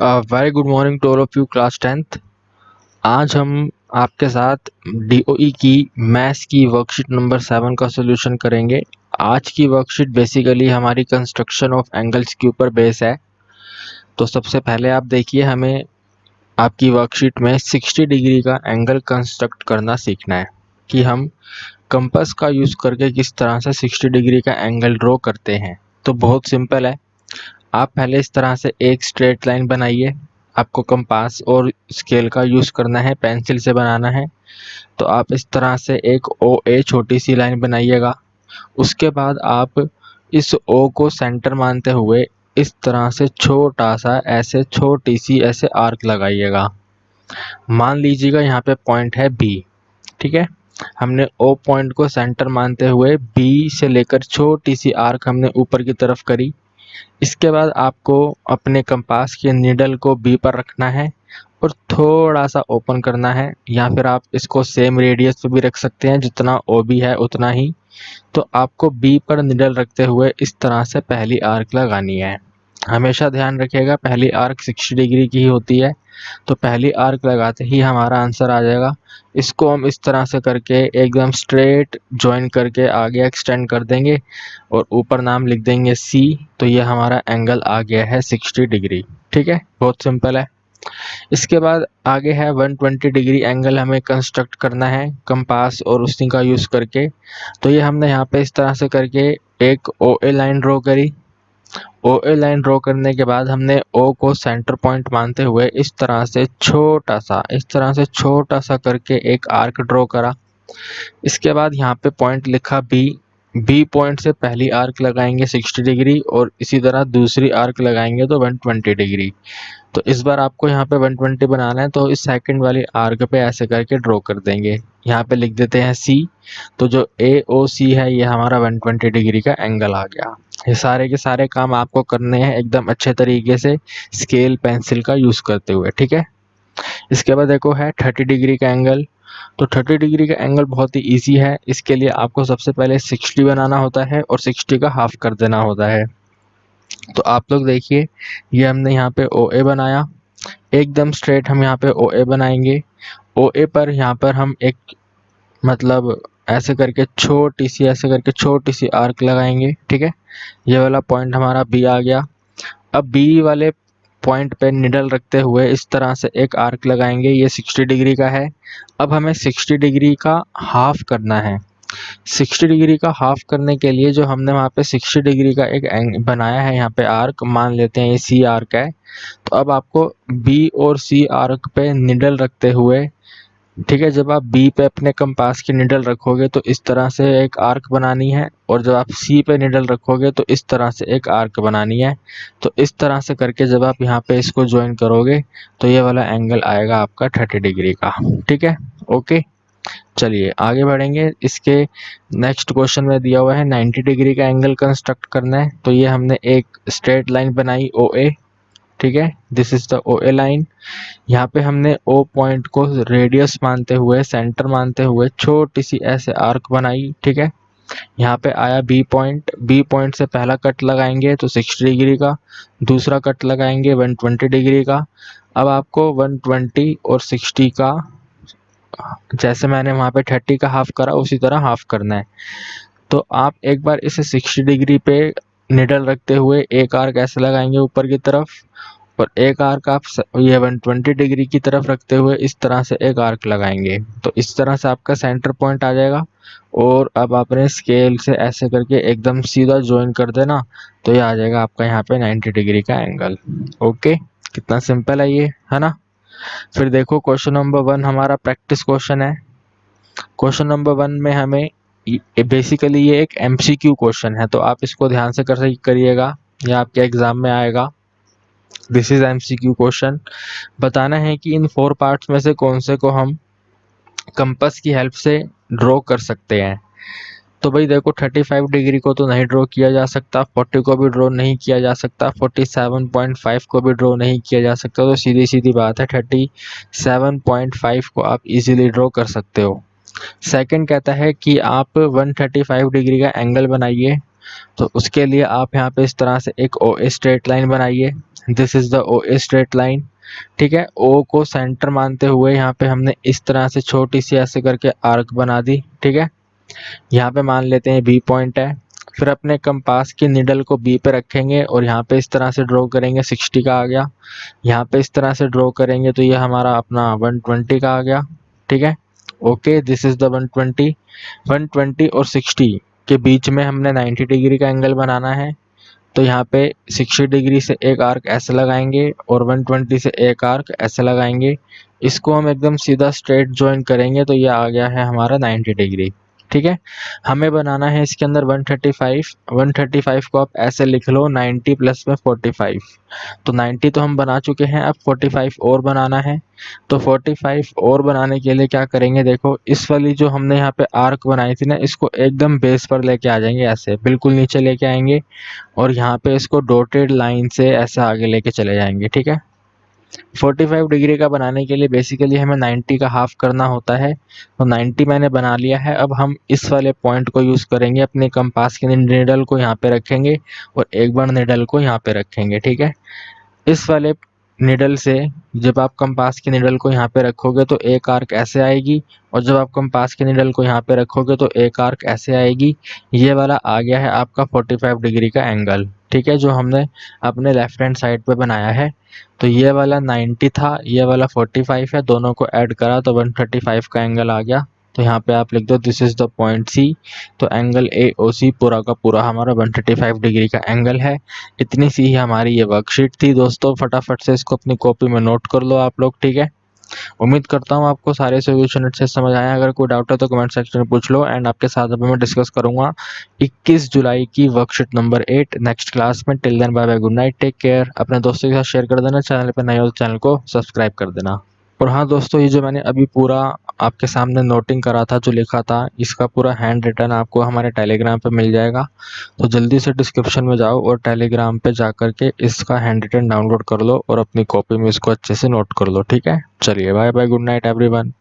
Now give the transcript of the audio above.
Very good morning to all of you class 10th। आज हम आपके साथ डीओई की मैथ्स की वर्कशीट नंबर 7 का सॉल्यूशन करेंगे। आज की वर्कशीट बेसिकली हमारी कंस्ट्रक्शन ऑफ एंगल्स के ऊपर बेस है। तो सबसे पहले आप देखिए, हमें आपकी वर्कशीट में 60 डिग्री का एंगल कंस्ट्रक्ट करना सीखना है कि हम कंपास का यूज़ करके किस तरह से 60 डिग्री का एंगल ड्रॉ करते हैं। तो बहुत सिंपल है। आप पहले इस तरह से एक स्ट्रेट लाइन बनाइए। आपको कंपास और स्केल का यूज़ करना है, पेंसिल से बनाना है। तो आप इस तरह से एक ओ ए छोटी सी लाइन बनाइएगा। उसके बाद आप इस ओ को सेंटर मानते हुए इस तरह से छोटा सा ऐसे छोटी सी ऐसे आर्क लगाइएगा। मान लीजिएगा यहाँ पे पॉइंट है बी। ठीक है, हमने ओ पॉइंट को सेंटर मानते हुए बी से लेकर छोटी सी आर्क हमने ऊपर की तरफ करी। इसके बाद आपको अपने कंपास के नीडल को बी पर रखना है और थोड़ा सा ओपन करना है, या फिर आप इसको सेम रेडियस पे भी रख सकते हैं, जितना ओ बी है उतना ही। तो आपको बी पर नीडल रखते हुए इस तरह से पहली आर्क लगानी है। हमेशा ध्यान रखिएगा, पहली आर्क 60 डिग्री की ही होती है। तो पहली आर्क लगाते ही हमारा आंसर आ जाएगा। इसको हम इस तरह से करके एकदम स्ट्रेट ज्वाइन करके आगे एक्सटेंड कर देंगे और ऊपर नाम लिख देंगे सी। तो ये हमारा एंगल आ गया है 60 डिग्री। ठीक है, बहुत सिंपल है। इसके बाद आगे है 120 डिग्री एंगल हमें कंस्ट्रक्ट करना है कंपास और उसी का यूज़ करके। तो ये हमने यहाँ पे इस तरह से करके एक ओ ए लाइन ड्रॉ करी। ओ ए लाइन ड्रॉ करने के बाद हमने ओ को सेंटर पॉइंट मानते हुए इस तरह से छोटा सा करके एक आर्क ड्रॉ करा। इसके बाद यहाँ पे पॉइंट लिखा बी। बी पॉइंट से पहली आर्क लगाएंगे 60 डिग्री और इसी तरह दूसरी आर्क लगाएंगे तो 120 डिग्री। तो इस बार आपको यहाँ पे 120 बनाना है, तो इस सेकंड वाली आर्क पे ऐसे करके ड्रॉ कर देंगे। यहाँ पे लिख देते हैं सी। तो जो ए ओ सी है ये हमारा 120 डिग्री का एंगल आ गया। ये सारे के सारे काम आपको करने हैं एकदम अच्छे तरीके से स्केल पेंसिल का यूज़ करते हुए। ठीक है, इसके बाद देखो है 30 डिग्री का एंगल। तो 30 डिग्री का एंगल बहुत ही इजी है। इसके लिए आपको सबसे पहले 60 बनाना होता है और 60 का हाफ कर देना होता है। तो आप लोग देखिए, ये हमने यहाँ पे ओ ए बनाया। एकदम स्ट्रेट हम यहाँ पे ओ ए बनाएंगे। ओ ए पर यहाँ पर हम एक मतलब ऐसे करके छोटी सी आर्क लगाएंगे। ठीक है, ये वाला पॉइंट हमारा बी आ गया। अब बी वाले पॉइंट पे निडल रखते हुए इस तरह से एक आर्क लगाएंगे। ये 60 डिग्री का है। अब हमें 60 डिग्री का हाफ करना है। 60 डिग्री का हाफ करने के लिए जो हमने वहाँ पे 60 डिग्री का एक बनाया है, यहाँ पे आर्क मान लेते हैं ये सी आर्क है। तो अब आपको बी और सी आर्क पे निडल रखते हुए, ठीक है, जब आप बी पे अपने कंपास की निडल रखोगे तो इस तरह से एक आर्क बनानी है, और जब आप सी पे निडल रखोगे तो इस तरह से एक आर्क बनानी है। तो इस तरह से करके जब आप यहाँ पे इसको ज्वाइन करोगे तो ये वाला एंगल आएगा आपका 30 डिग्री का। ठीक है, ओके। चलिए आगे बढ़ेंगे। इसके नेक्स्ट क्वेश्चन में दिया हुआ है 90 डिग्री का एंगल कंस्ट्रक्ट करना है। तो ये हमने एक स्ट्रेट लाइन बनाई ओ ए। ठीक है, this is the O A line. यहाँ पे हमने ओ पॉइंट को रेडियस मानते हुए सेंटर मानते हुए छोटी सी ऐसे आर्क बनाई। ठीक है, यहाँ पे आया बी पॉइंट। बी पॉइंट से पहला कट लगाएंगे तो 60 डिग्री का, दूसरा कट लगाएंगे 120 डिग्री का। अब आपको 120 और 60 का, जैसे मैंने वहाँ पे 30 का हाफ करा उसी तरह हाफ करना है। तो आप एक बार इसे 60 डिग्री पे निडल रखते हुए एक आर्क ऐसे लगाएंगे ऊपर की तरफ, और एक आर्क आप ये 120 डिग्री की तरफ रखते हुए इस तरह से एक आर्क लगाएंगे। तो इस तरह से आपका सेंटर पॉइंट आ जाएगा। और अब आपने स्केल से ऐसे करके एकदम सीधा ज्वाइन कर देना, तो ये आ जाएगा आपका यहाँ पे 90 डिग्री का एंगल। ओके, कितना सिंपल है ये, है ना। फिर देखो क्वेश्चन नंबर 1 हमारा प्रैक्टिस क्वेश्चन है। क्वेश्चन नंबर 1 में हमें बेसिकली ये एक एमसीक्यू क्वेश्चन है, तो आप इसको ध्यान से करिएगा, ये आपके एग्जाम में आएगा। This is MCQ question. बताना है कि इन 4 पार्ट्स में से कौन से को हम कंपास की हेल्प से ड्रॉ कर सकते हैं। तो भाई देखो, 35 डिग्री को तो नहीं ड्रॉ किया जा सकता, 40 को भी ड्रॉ नहीं किया जा सकता, 47.5 को भी ड्रॉ नहीं किया जा सकता। तो सीधी सीधी बात है, 37.5 को आप इजीली ड्रॉ कर सकते हो। सेकंड कहता है कि आप 135 डिग्री का एंगल बनाइए तो उसके लिए आप यहाँ पे इस तरह से एक ओ ए स्ट्रेट लाइन बनाइए। This is the O A straight line. ठीक है, ओ को सेंटर मानते हुए यहाँ पे हमने इस तरह से छोटी सी ऐसे करके आर्क बना दी। ठीक है, यहाँ पे मान लेते हैं बी पॉइंट है। फिर अपने कंपास की निडल को बी पे रखेंगे और यहाँ पे इस तरह से ड्रॉ करेंगे, 60 का आ गया। यहाँ पे इस तरह से ड्रॉ करेंगे तो ये हमारा अपना 120 का आ गया। ठीक है, ओके, दिस इज द 120। 120 और 60 के बीच में हमने 90 डिग्री का एंगल बनाना है। तो यहाँ पे 60 डिग्री से एक आर्क ऐसे लगाएंगे और 120 से एक आर्क ऐसे लगाएंगे। इसको हम एकदम सीधा स्ट्रेट ज्वाइन करेंगे तो ये आ गया है हमारा 90 डिग्री। ठीक है, हमें बनाना है इसके अंदर 135। 135 को आप ऐसे लिख लो 90 प्लस में 45। तो 90 तो हम बना चुके हैं, अब 45 और बनाना है। तो 45 और बनाने के लिए क्या करेंगे, देखो इस वाली जो हमने यहाँ पे आर्क बनाई थी ना, इसको एकदम बेस पर लेके आ जाएंगे, ऐसे बिल्कुल नीचे लेके आएंगे और यहाँ पे इसको डॉटेड लाइन से ऐसे आगे लेके चले जाएंगे। ठीक है, 45 डिग्री का बनाने के लिए बेसिकली हमें 90 का हाफ करना होता है। तो 90 मैंने बना लिया है। अब हम इस वाले पॉइंट को यूज़ करेंगे, अपने कंपास के निडल को यहाँ पे रखेंगे और एक बार निडल को यहाँ पे रखेंगे। ठीक है, इस वाले निडल से जब आप कंपास की निडल को यहाँ पे रखोगे तो एक आर्क ऐसे आएगी और जब आप कंपास की निडल को यहाँ पे रखोगे तो एक आर्क ऐसे आएगी। ये वाला आ गया है आपका 45 डिग्री का एंगल। ठीक है, जो हमने अपने लेफ्ट हैंड साइड पे बनाया है। तो ये वाला 90 था, ये वाला 45 है, दोनों को ऐड करा तो 135 का एंगल आ गया। तो यहाँ पे आप लिख दो this is the point C. तो एंगल ए ओ सी पूरा का पूरा हमारा 135 डिग्री का एंगल है। इतनी सी ही हमारी ये वर्कशीट थी दोस्तों, फटाफट से इसको अपनी कॉपी में नोट कर लो आप लोग। ठीक है, उम्मीद करता हूँ आपको सारे सॉल्यूशन अच्छे से समझ आए। अगर कोई डाउट है तो कमेंट सेक्शन में पूछ लो। एंड आपके साथ अभी मैं डिस्कस करूंगा 21 जुलाई की वर्कशीट नंबर 8 नेक्स्ट क्लास में। Till then bye bye, good night, take care. अपने दोस्तों के साथ शेयर कर देना, चैनल पर नए हो तो चैनल को सब्सक्राइब कर देना। और हाँ दोस्तों, ये जो मैंने अभी पूरा आपके सामने नोटिंग करा था, जो लिखा था, इसका पूरा हैंड रिटन आपको हमारे टेलीग्राम पे मिल जाएगा। तो जल्दी से डिस्क्रिप्शन में जाओ और टेलीग्राम पे जा करके इसका हैंड रिटन डाउनलोड कर लो और अपनी कॉपी में इसको अच्छे से नोट कर लो। ठीक है, चलिए bye bye, good night everyone.